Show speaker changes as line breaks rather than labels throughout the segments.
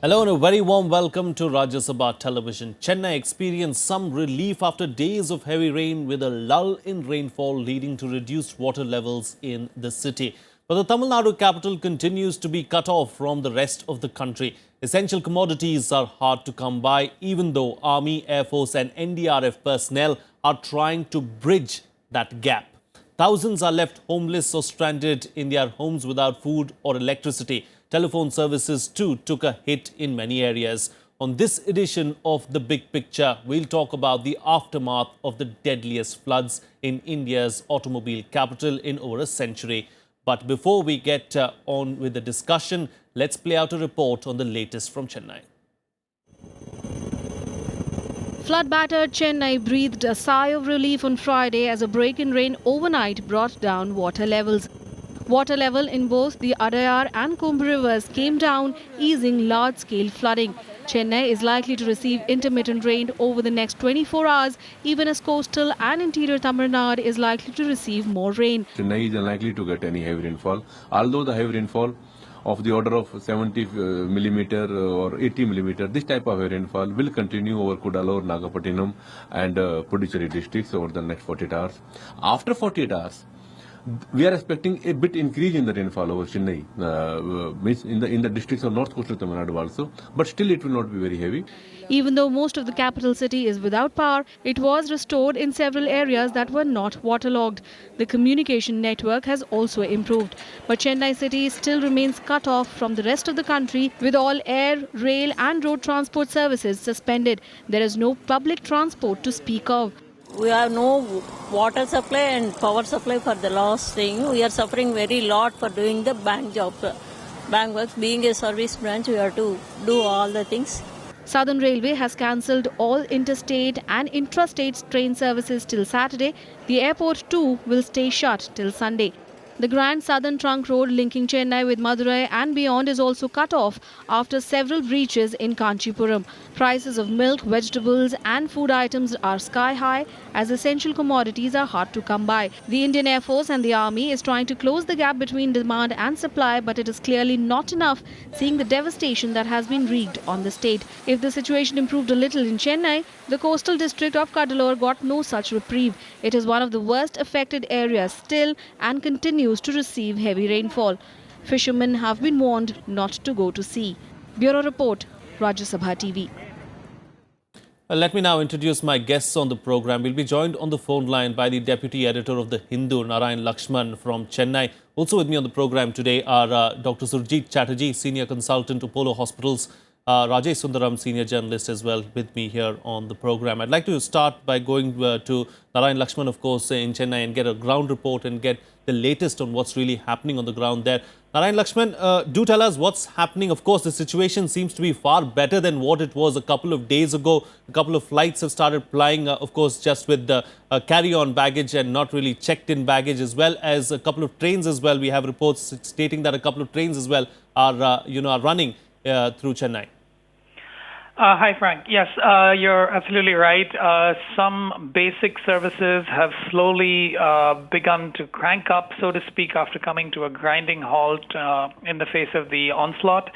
Hello and a very warm welcome to Rajya Sabha Television. Chennai experienced some relief after days of heavy rain with a lull in rainfall leading to reduced water levels in the city. But the Tamil Nadu capital continues to be cut off from the rest of the country. Essential commodities are hard to come by even though Army, Air Force and NDRF personnel are trying to bridge that gap. Thousands are left homeless or stranded in their homes without food or electricity. Telephone services too took a hit in many areas. On this edition of The Big Picture, we'll talk about the aftermath of the deadliest floods in India's automobile capital in over a century. But before we get on with the discussion, let's play out a report on the latest from Chennai.
Flood-battered Chennai breathed a sigh of relief on Friday as a break in rain overnight brought down water levels. Water level in both the Adayar and Kumbh rivers came down, easing large-scale flooding. Chennai is likely to receive intermittent rain over the next 24 hours, even as coastal and interior Tamil Nadu is likely to receive more rain.
Chennai is unlikely to get any heavy rainfall, although the heavy rainfall of the order of 70 millimeter or 80 millimeter, this type of rainfall will continue over Kudalur, Nagapattinam and Puducherry districts over the next 48 hours. After 48 hours, we are expecting a bit increase in the rainfall over Chennai, means in the districts of north coastal Tamil Nadu also, but still it will not be very heavy.
Even though most of the capital city is without power, it was restored in several areas that were not waterlogged. The communication network has also improved. But Chennai city still remains cut off from the rest of the country with all air, rail and road transport services suspended. There is no public transport to speak of.
We have no water supply and power supply for the last thing. We are suffering very lot for doing the bank job. Bank works, being a service branch, we have to do all the things.
Southern Railway has cancelled all interstate and intrastate train services till Saturday. The airport too will stay shut till Sunday. The Grand Southern Trunk Road linking Chennai with Madurai and beyond is also cut off after several breaches in Kanchipuram. Prices of milk, vegetables and food items are sky high as essential commodities are hard to come by. The Indian Air Force and the Army is trying to close the gap between demand and supply, but it is clearly not enough, seeing the devastation that has been wreaked on the state. If the situation improved a little in Chennai, the coastal district of Cuddalore got no such reprieve. It is one of the worst affected areas still and continues to receive heavy rainfall. Fishermen have been warned not to go to sea. Bureau Report, Rajya Sabha TV.
Let me now introduce my guests on the program. We'll be joined on the phone line by the Deputy Editor of The Hindu, Narayan Lakshman from Chennai. Also with me on the program today are Dr. Surajit Chatterjee, Senior Consultant, Apollo Hospitals. Rajesh Sundaram, Senior Journalist as well with me here on the program. I'd like to start by going to Narayan Lakshman, of course, in Chennai and get a ground report and get the latest on what's really happening on the ground there. Narayan Lakshman, do tell us what's happening. Of course, the situation seems to be far better than what it was a couple of days ago. A couple of flights have started flying, of course, just with the carry-on baggage and not really checked-in baggage, as well as a couple of trains as well. We have reports stating that a couple of trains as well are, are running through Chennai.
Hi, Frank. Yes, you're absolutely right. Some basic services have slowly begun to crank up, so to speak, after coming to a grinding halt in the face of the onslaught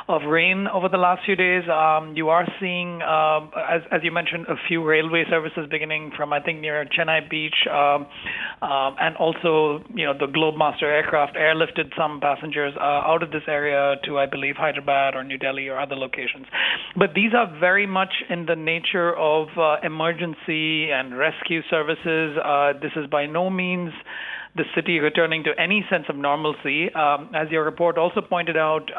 of rain over the last few days. You are seeing, as you mentioned, a few railway services beginning from, I think, near Chennai Beach, and also, the Globemaster aircraft airlifted some passengers out of this area to, I believe, Hyderabad or New Delhi or other locations. But these are very much in the nature of emergency and rescue services. This is by no means the city returning to any sense of normalcy. As your report also pointed out,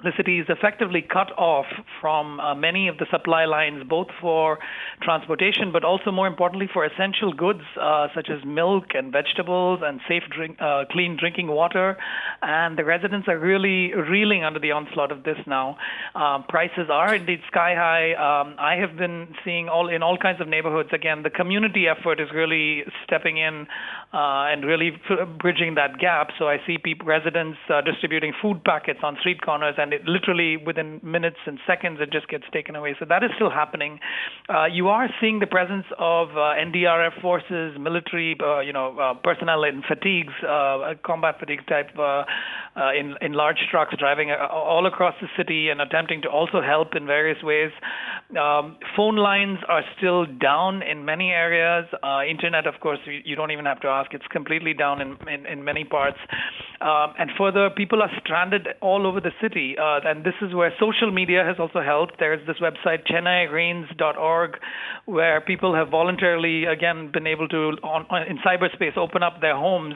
the city is effectively cut off from many of the supply lines, both for transportation, but also more importantly for essential goods such as milk and vegetables and clean drinking water. And the residents are really reeling under the onslaught of this now. Prices are indeed sky high. I have been seeing in all kinds of neighborhoods, again, the community effort is really stepping in and really bridging that gap. So I see residents distributing food packets on street corners, and it literally within minutes and seconds it just gets taken away. So that is still happening. You are seeing the presence of NDRF forces, military, personnel in fatigues, combat fatigue type in large trucks driving all across the city and attempting to also help in various ways. Phone lines are still down in many areas. Internet, of course, you don't even have to ask. It's completely down in many parts. And further, people are stranded all over the city. And this is where social media has also helped. There is this website, ChennaiRains.org, where people have voluntarily, again, been able to, in cyberspace, open up their homes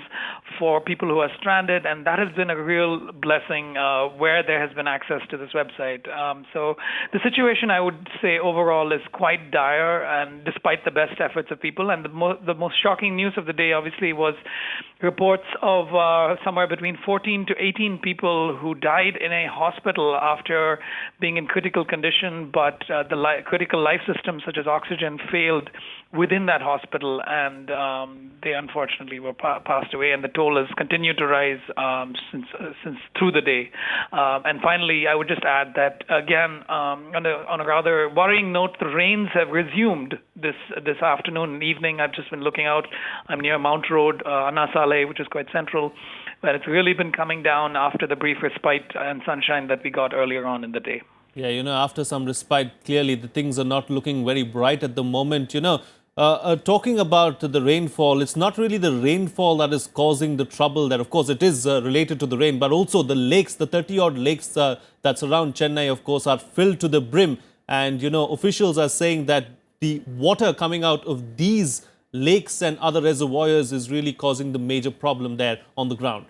for people who are stranded. And that has been a real blessing where there has been access to this website. So the situation, I would say, overall is quite dire, and despite the best efforts of people. And the most shocking news of the day, obviously, was reports of somewhere between 14 to 18 people who died in a hospital after being in critical condition, but the critical life systems such as oxygen failed within that hospital, and they unfortunately were passed away, and the toll has continued to rise since through the day. And finally, I would just add that, again, on a rather worrying note, the rains have resumed this afternoon and evening. I've just been looking out. I'm near Mount Road, Anna Saleh, which is quite central, but it's really been coming down after the brief respite and sunshine that we got earlier on in the day.
Yeah, after some respite, clearly the things are not looking very bright at the moment. Talking about the rainfall, it's not really the rainfall that is causing the trouble there. Of course, it is related to the rain, but also the lakes, the 30-odd lakes that surround Chennai, of course, are filled to the brim. And, officials are saying that the water coming out of these lakes and other reservoirs is really causing the major problem there on the ground.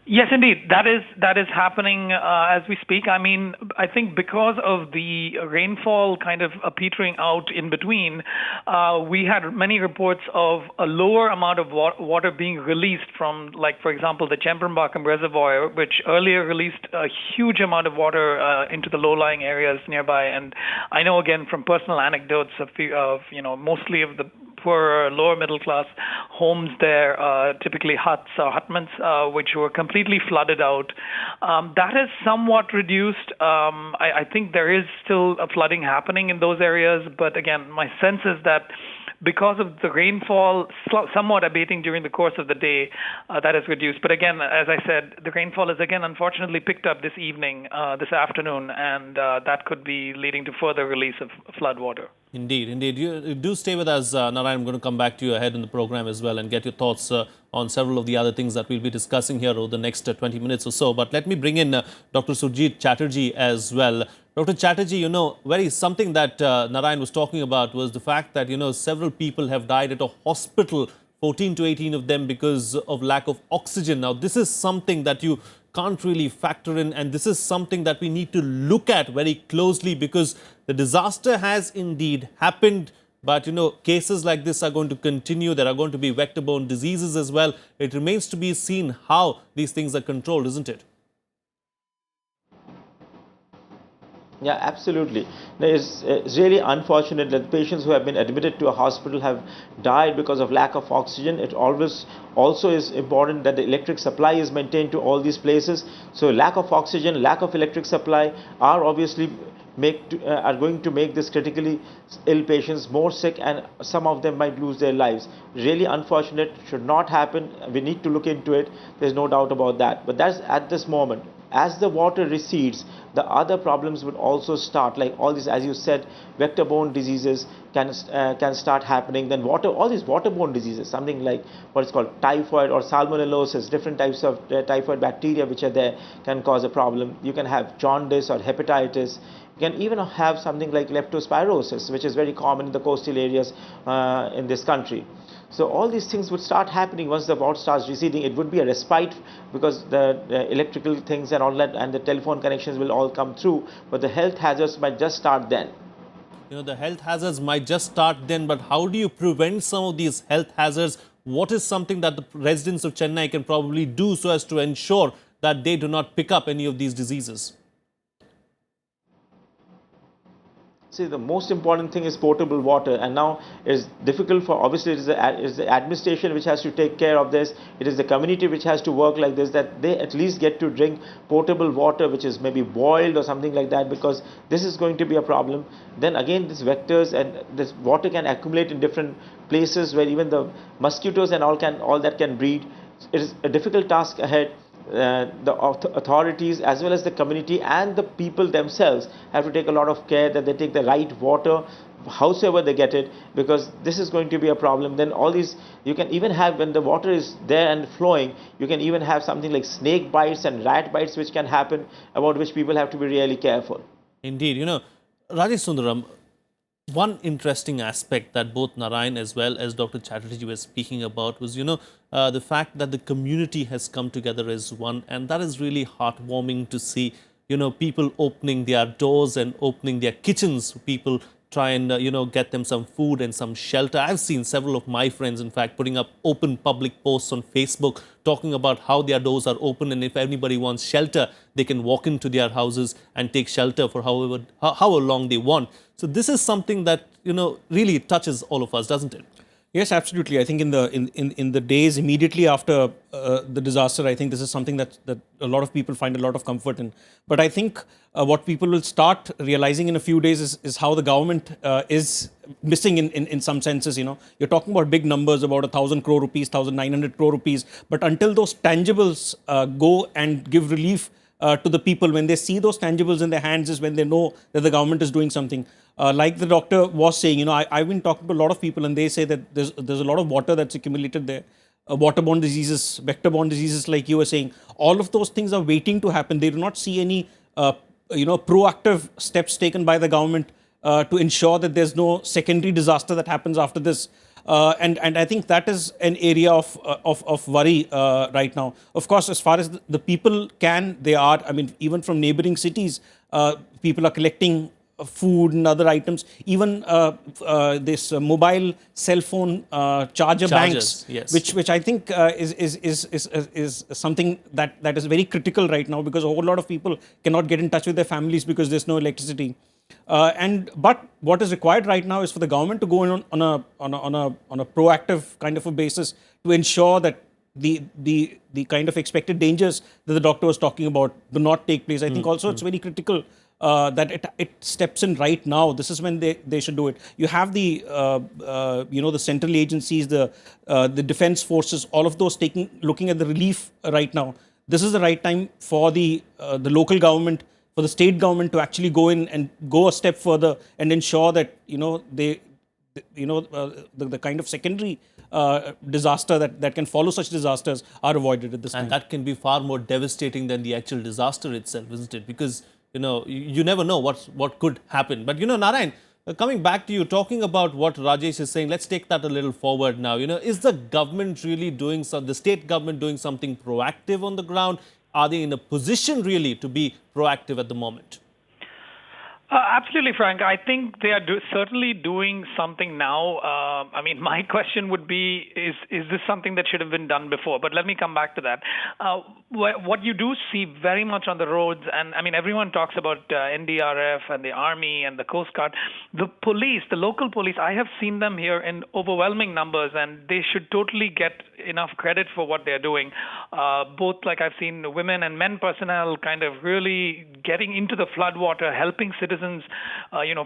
Yes, indeed. That is happening as we speak. I mean, I think because of the rainfall kind of petering out in between, we had many reports of a lower amount of water being released from, like, for example, the Chembrambakam Reservoir, which earlier released a huge amount of water into the low-lying areas nearby. And I know, again, from personal anecdotes of mostly of the poor lower middle class homes there, typically huts or hutments, which were completely flooded out. That has somewhat reduced. I think there is still a flooding happening in those areas, but again, my sense is that because of the rainfall somewhat abating during the course of the day, that has reduced. But again, as I said, the rainfall is again unfortunately picked up this evening, this afternoon, and that could be leading to further release of flood water.
Indeed, indeed. You do stay with us, Narayan. I'm going to come back to you ahead in the program as well and get your thoughts on several of the other things that we'll be discussing here over the next 20 minutes or so. But let me bring in Dr. Surajit Chatterjee as well. Dr. Chatterjee, something that Narayan was talking about was the fact that, several people have died at a hospital, 14 to 18 of them because of lack of oxygen. Now, this is something that you can't really factor in, and this is something that we need to look at very closely because the disaster has indeed happened. But, cases like this are going to continue. There are going to be vector-borne diseases as well. It remains to be seen how these things are controlled, isn't it?
Yeah, absolutely. It's really unfortunate that patients who have been admitted to a hospital have died because of lack of oxygen. It always also is important that the electric supply is maintained to all these places. So lack of oxygen, lack of electric supply are obviously are going to make this critically ill patients more sick, and some of them might lose their lives. Really unfortunate, should not happen. We need to look into it. There's no doubt about that. But that's at this moment. As the water recedes, the other problems would also start, like all these, as you said, vector-borne diseases can start happening. Then all these waterborne diseases, something like what is called typhoid or salmonellosis, different types of typhoid bacteria which are there can cause a problem. You can have jaundice or hepatitis. You can even have something like leptospirosis, which is very common in the coastal areas in this country. So all these things would start happening once the water starts receding. It would be a respite because the electrical things and all that and the telephone connections will all come through. But the health hazards might just start then.
The health hazards might just start then, but how do you prevent some of these health hazards? What is something that the residents of Chennai can probably do so as to ensure that they do not pick up any of these diseases?
See, the most important thing is potable water, and now it's difficult for, obviously it is the administration which has to take care of this. It is the community which has to work like this, that they at least get to drink potable water which is maybe boiled or something like that, because this is going to be a problem. Then again, these vectors and this water can accumulate in different places where even the mosquitoes and all that can breed. it is a difficult task ahead. The authorities as well as the community and the people themselves have to take a lot of care that they take the right water howsoever they get it, because this is going to be a problem. Then all these, you can even have, when the water is there and flowing, you can even have something like snake bites and rat bites which can happen, about which people have to be really careful.
Indeed, Rajesh Sundaram, one interesting aspect that both Narayan as well as Dr. Chatterjee were speaking about was, the fact that the community has come together as one, and that is really heartwarming to see, people opening their doors and opening their kitchens. People try and, get them some food and some shelter. I've seen several of my friends, in fact, putting up open public posts on Facebook, talking about how their doors are open, and if anybody wants shelter, they can walk into their houses and take shelter for however long they want. So this is something that, really touches all of us, doesn't it?
Yes, absolutely. I think in the days immediately after the disaster, I think this is something that a lot of people find a lot of comfort in. But I think what people will start realizing in a few days is how the government is missing in some senses. You're talking about big numbers, about 1,000 crore rupees, 1,900 crore rupees. But until those tangibles go and give relief to the people, when they see those tangibles in their hands, is when they know that the government is doing something. Like the doctor was saying, I've been talking to a lot of people, and they say that there's a lot of water that's accumulated there. Waterborne diseases, vector-borne diseases, like you were saying, all of those things are waiting to happen. They do not see any, proactive steps taken by the government to ensure that there's no secondary disaster that happens after this. And I think that is an area of worry right now. Of course, as far as the people they are. I mean, even from neighboring cities, people are collecting food and other items. Even this mobile cell phone charger banks,
yes,
which I think is something that is very critical right now, because a whole lot of people cannot get in touch with their families because there's no electricity. But what is required right now is for the government to go in on a proactive kind of a basis to ensure that the kind of expected dangers that the doctor was talking about do not take place. I think also it's very critical that it steps in right now. This is when they should do it. You have the the central agencies, the defense forces, all of those looking at the relief right now. This is the right time for the local government, for the state government to actually go in and go a step further and ensure that the kind of secondary disaster that can follow such disasters are avoided at this time.
And that can be far more devastating than the actual disaster itself, isn't it? Because you never know what could happen. But Narayan, coming back to you, talking about what Rajesh is saying, let's take that a little forward now. Is the government really the state government doing something proactive on the ground? Are they in a position really to be proactive at the moment?
Absolutely, Frank. I think they are certainly doing something now. I mean, my question would be, is this something that should have been done before? But let me come back to that. What you do see very much on the roads, and I mean, everyone talks about NDRF and the Army and the Coast Guard. The police, the local police, I have seen them here in overwhelming numbers, and they should totally get enough credit for what they're doing. Both, like I've seen women and men personnel kind of really getting into the floodwater, helping citizens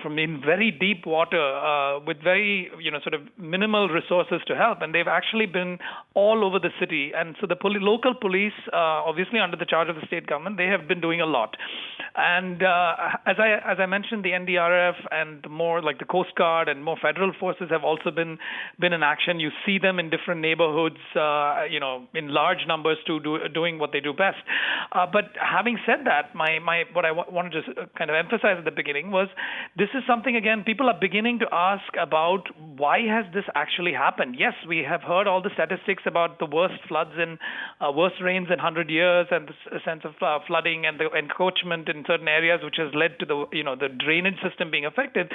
from in very deep water with very, sort of minimal resources to help. And they've actually been all over the city. And so the local police, obviously under the charge of the state government, they have been doing a lot. And as I mentioned, the NDRF and more like the Coast Guard and more federal forces have also been in action. You see them in different neighborhoods, in large numbers doing what they do best. But having said that, what I wanted to kind of emphasize at the beginning was, this is something, again, people are beginning to ask about, why has this actually happened? Yes, we have heard all the statistics about the worst floods worst rains in 100 years, and the sense of flooding and the encroachment in certain areas, which has led to the drainage system being affected.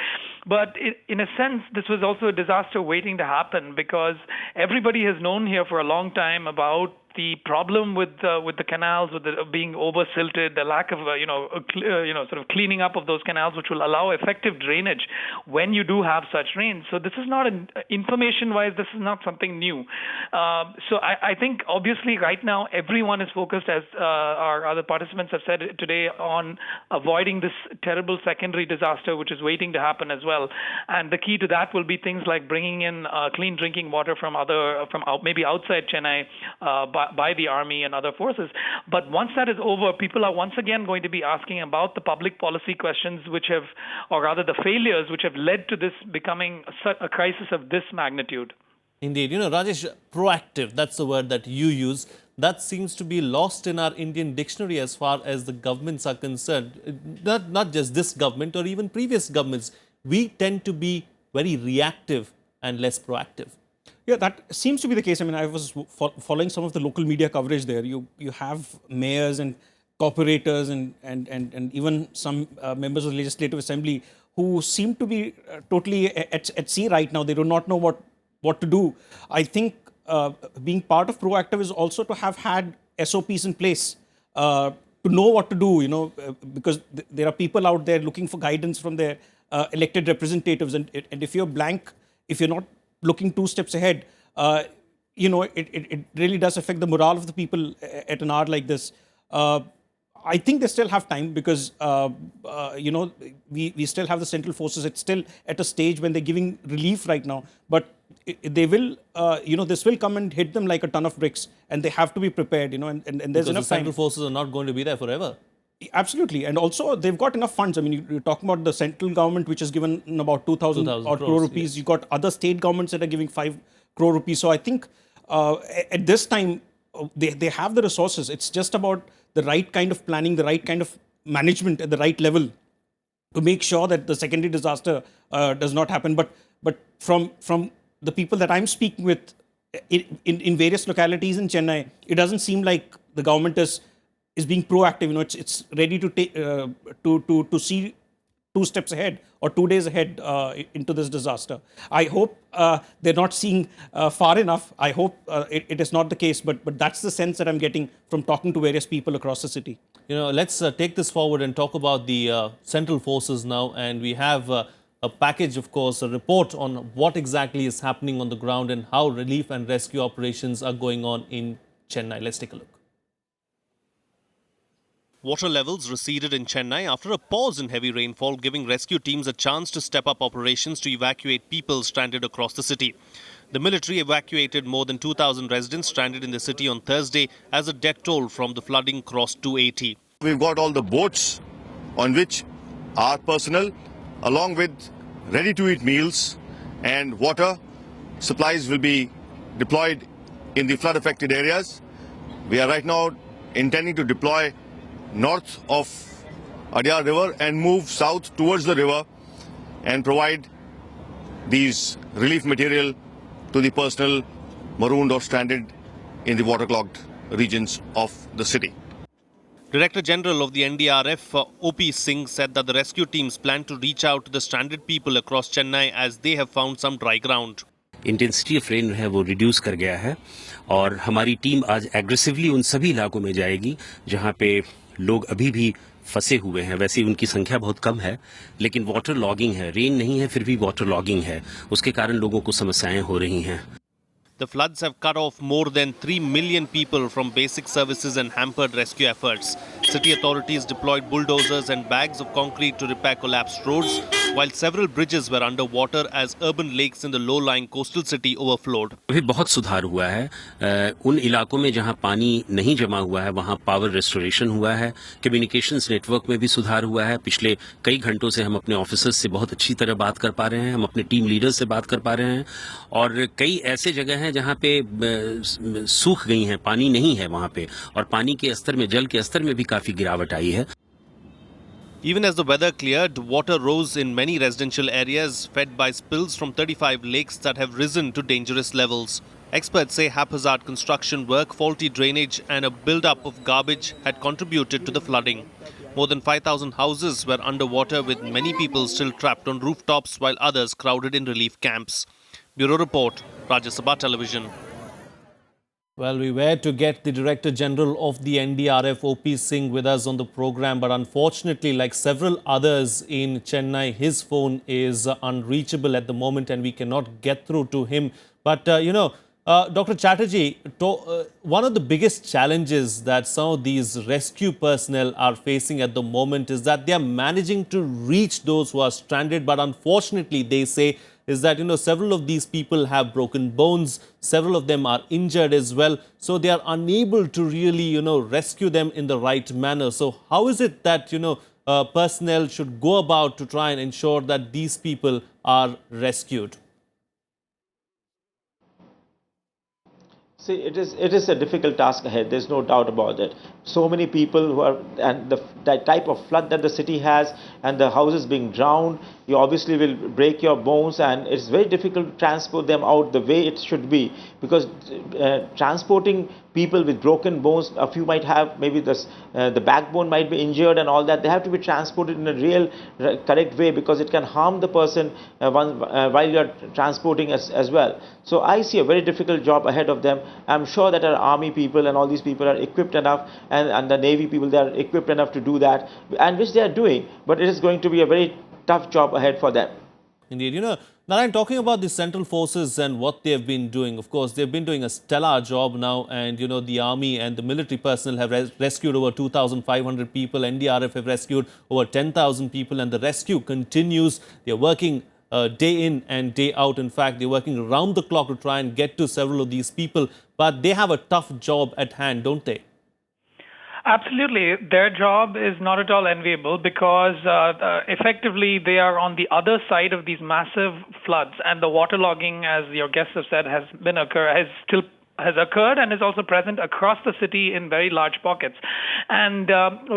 But in a sense, this was also a disaster waiting to happen, because everybody has known here for a long time about the problem with the canals, with being over silted, the lack of sort of cleaning up of those canals, which will allow effective drainage when you do have such rains. So this is not information-wise, this is not something new. So I think obviously right now everyone is focused, as our other participants have said today, on avoiding this terrible secondary disaster which is waiting to happen as well. And the key to that will be things like bringing in clean drinking water from maybe outside Chennai, by by the army and other forces. But once that is over, people are once again going to be asking about the public policy questions which have, or rather the failures which have led to this becoming a crisis of this magnitude.
Indeed. Rajesh, proactive, that's the word that you use. That seems to be lost in our Indian dictionary as far as the governments are concerned. Not just this government or even previous governments. We tend to be very reactive and less proactive.
Yeah, that seems to be the case. I mean, I was following some of the local media coverage there. You have mayors and corporators and even some members of the Legislative Assembly who seem to be totally at sea right now. They do not know what to do. I think being part of proactive is also to have had SOPs in place, to know what to do, because there are people out there looking for guidance from their elected representatives. And if you're blank, if you're not looking 2 steps ahead, it really does affect the morale of the people at an hour like this. I think they still have time because, we still have the central forces. It's still at a stage when they're giving relief right now. But they will, this will come and hit them like a ton of bricks. And they have to be prepared, and there's
because
enough
the central
time.
forces are not going to be there forever.
Absolutely. And also, they've got enough funds. I mean, you're talking about the central government, which has given about 2,000 crore rupees.
Yes.
You've got other state governments that are giving 5 crore rupees. So I think at this time, they have the resources. It's just about the right kind of planning, the right kind of management at the right level to make sure that the secondary disaster does not happen. But from the people that I'm speaking with in various localities in Chennai, it doesn't seem like the government is being proactive. It's ready to take to see 2 steps ahead or 2 days ahead into this disaster. I hope they're not seeing far enough. I hope it is not the case, but that's the sense that I'm getting from talking to various people across the city.
Let's take this forward and talk about the central forces now. And we have a package, of course, a report on what exactly is happening on the ground and how relief and rescue operations are going on in Chennai. Let's take a look. Water levels receded in Chennai after a pause in heavy rainfall, giving rescue teams a chance to step up operations to evacuate people stranded across the city. The military evacuated more than 2,000 residents stranded in the city on Thursday as the death toll from the flooding crossed 280.
We've got all the boats on which our personnel, along with ready-to-eat meals and water supplies, will be deployed in the flood-affected areas. We are right now intending to deploy north of Adyar River and move south towards the river and provide these relief material to the personnel marooned or stranded in the waterlogged regions of the city.
Director General of the NDRF, O.P. Singh, said that the rescue teams plan to reach out to the stranded people across Chennai as they have found some dry ground.
Intensity of rain है वो reduce कर गया है और हमारी team आज aggressively उन सभी इलाकों में जाएगी जहां पे लोग अभी भी फंसे हुए हैं. वैसे उनकी संख्या बहुत कम है, लेकिन वाटर लॉगिंग है, रेन नहीं है फिर भी वाटर लॉगिंग है, उसके कारण लोगों को समस्याएं हो रही हैं.
The floods have cut off more than 3 million people from basic services and hampered rescue efforts. City authorities deployed bulldozers and bags of concrete to repair collapsed roads, while several bridges were underwater as urban lakes in the low-lying coastal city overflowed.
अभी बहुत सुधार हुआ है. उन इलाकों में जहां पानी नहीं जमा हुआ है वहां पावर रेस्टोरेशन हुआ है. कम्युनिकेशंस नेटवर्क में भी सुधार हुआ है. पिछले कई घंटों से हम अपने ऑफिसर्स से बहुत अच्छी तरह बात कर पा रहे हैं, हम अपने टीम लीडर्स से बात कर पा रहे हैं और कई ऐसे जगह हैं जहां पे सूख गई हैं, पानी नहीं है वहां पे और पानी के स्तर में, जल के स्तर में भी काफी गिरावट आई है.
Even as the weather cleared, water rose in many residential areas, fed by spills from 35 lakes that have risen to dangerous levels. Experts say haphazard construction work, faulty drainage and a build-up of garbage had contributed to the flooding. More than 5,000 houses were underwater, with many people still trapped on rooftops while others crowded in relief camps. Bureau Report, Rajya Sabha Television. Well, we were to get the Director General of the NDRF, O.P. Singh, with us on the program. But unfortunately, like several others in Chennai, his phone is unreachable at the moment and we cannot get through to him. But, Dr. Chatterjee, one of the biggest challenges that some of these rescue personnel are facing at the moment is that they are managing to reach those who are stranded. But unfortunately, they say is that, several of these people have broken bones, several of them are injured as well. So they are unable to really, rescue them in the right manner. So how is it that, personnel should go about to try and ensure that these people are rescued?
See, it is a difficult task ahead. There's no doubt about it. So many people who are, and the type of flood that the city has, and the houses being drowned, you obviously will break your bones, and it's very difficult to transport them out the way it should be, because transporting people with broken bones, a few might have maybe the backbone might be injured and all that. They have to be transported in a real correct way, because it can harm the person while you are transporting as well. So I see a very difficult job ahead of them. I'm sure that our army people and all these people are equipped enough, and the navy people, they are equipped enough to do that, and which they are doing, but it is going to be a very tough job ahead for them.
Indeed. Narayan, talking about the central forces and what they have been doing, of course, they've been doing a stellar job now, and, the army and the military personnel have rescued over 2,500 people. NDRF have rescued over 10,000 people, and the rescue continues. They're working day in and day out. In fact, they're working around the clock to try and get to several of these people. But they have a tough job at hand, don't they?
Absolutely. Their job is not at all enviable, because effectively they are on the other side of these massive floods, and the waterlogging, as your guests have said, has occurred and is also present across the city in very large pockets. And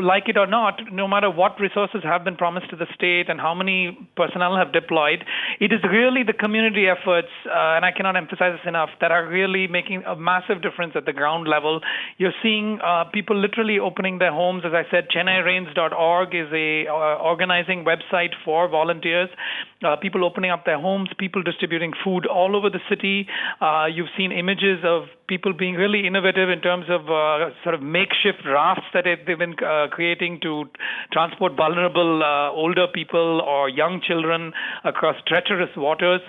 like it or not, no matter what resources have been promised to the state and how many personnel have deployed, it is really the community efforts, and I cannot emphasize this enough, that are really making a massive difference at the ground level. You're seeing people literally opening their homes. As I said, ChennaiRains.org is a organizing website for volunteers. People opening up their homes, people distributing food all over the city. You've seen images of people being really innovative in terms of sort of makeshift rafts that they've been creating to transport vulnerable older people or young children across treacherous waters.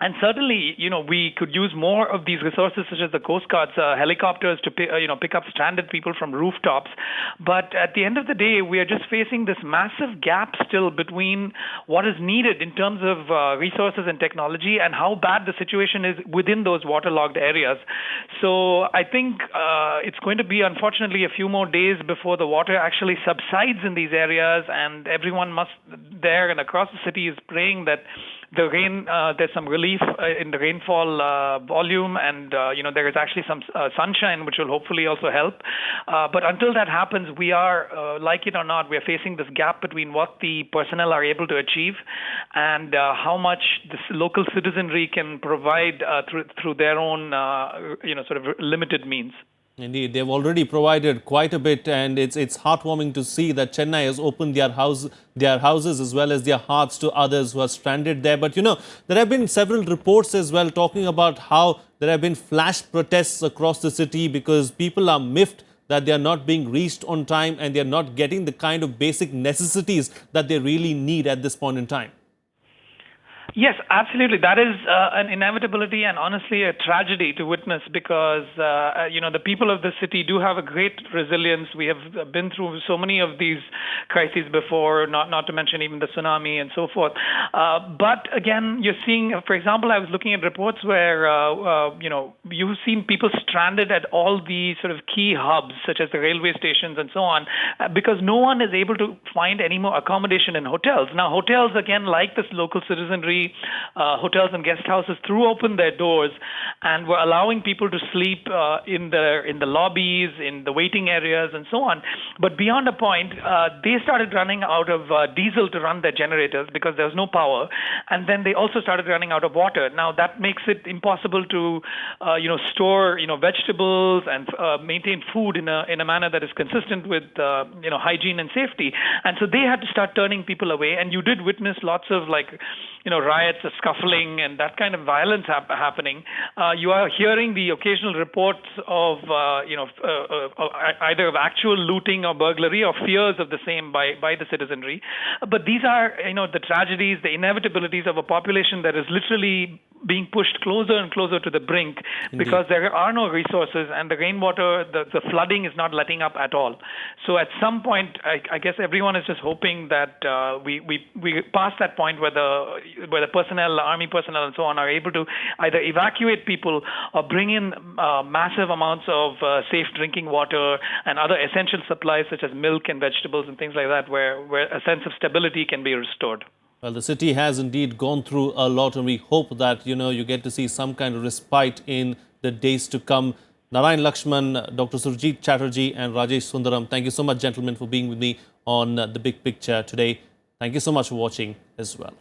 And certainly, we could use more of these resources, such as the Coast Guard's helicopters, to pick up stranded people from rooftops. But at the end of the day, we are just facing this massive gap still between what is needed in terms of resources and technology, and how bad the situation is within those waterlogged areas. So I think it's going to be, unfortunately, a few more days before the water actually subsides in these areas, and everyone there and across the city is praying that the rain, there's some relief in the rainfall volume, and there is actually some sunshine, which will hopefully also help. But until that happens, we are, like it or not, we are facing this gap between what the personnel are able to achieve and how much this local citizenry can provide through their own, sort of limited means.
Indeed, they've already provided quite a bit, and it's heartwarming to see that Chennai has opened their houses as well as their hearts to others who are stranded there. But there have been several reports as well talking about how there have been flash protests across the city because people are miffed that they are not being reached on time and they are not getting the kind of basic necessities that they really need at this point in time.
Yes, absolutely. That is an inevitability and honestly a tragedy to witness, because, the people of the city do have a great resilience. We have been through so many of these crises before, not to mention even the tsunami and so forth. But again, you're seeing, for example, I was looking at reports where, you've seen people stranded at all the sort of key hubs, such as the railway stations and so on, because no one is able to find any more accommodation in hotels. Now, hotels, again, like this local citizenry, hotels and guest houses threw open their doors and were allowing people to sleep in the lobbies, in the waiting areas, and so on. But beyond a point, they started running out of diesel to run their generators because there was no power, and then they also started running out of water. Now that makes it impossible to store vegetables and maintain food in a manner that is consistent with hygiene and safety. And so they had to start turning people away, and you did witness lots of riots, scuffling, and that kind of violence happening. You are hearing the occasional reports of either of actual looting or burglary or fears of the same by the citizenry. But these are the tragedies, the inevitabilities of a population that is literally being pushed closer and closer to the brink because there are no resources and the rainwater, the flooding is not letting up at all. So at some point, I guess everyone is just hoping that we pass that point where the personnel, army personnel and so on are able to either evacuate people or bring in massive amounts of safe drinking water and other essential supplies such as milk and vegetables and things like that where a sense of stability can be restored.
Well, the city has indeed gone through a lot, and we hope that, you get to see some kind of respite in the days to come. Narayan, Lakshman, Dr. Surajit, Chatterjee and Rajesh, Sundaram, thank you so much, gentlemen, for being with me on The Big Picture today. Thank you so much for watching as well.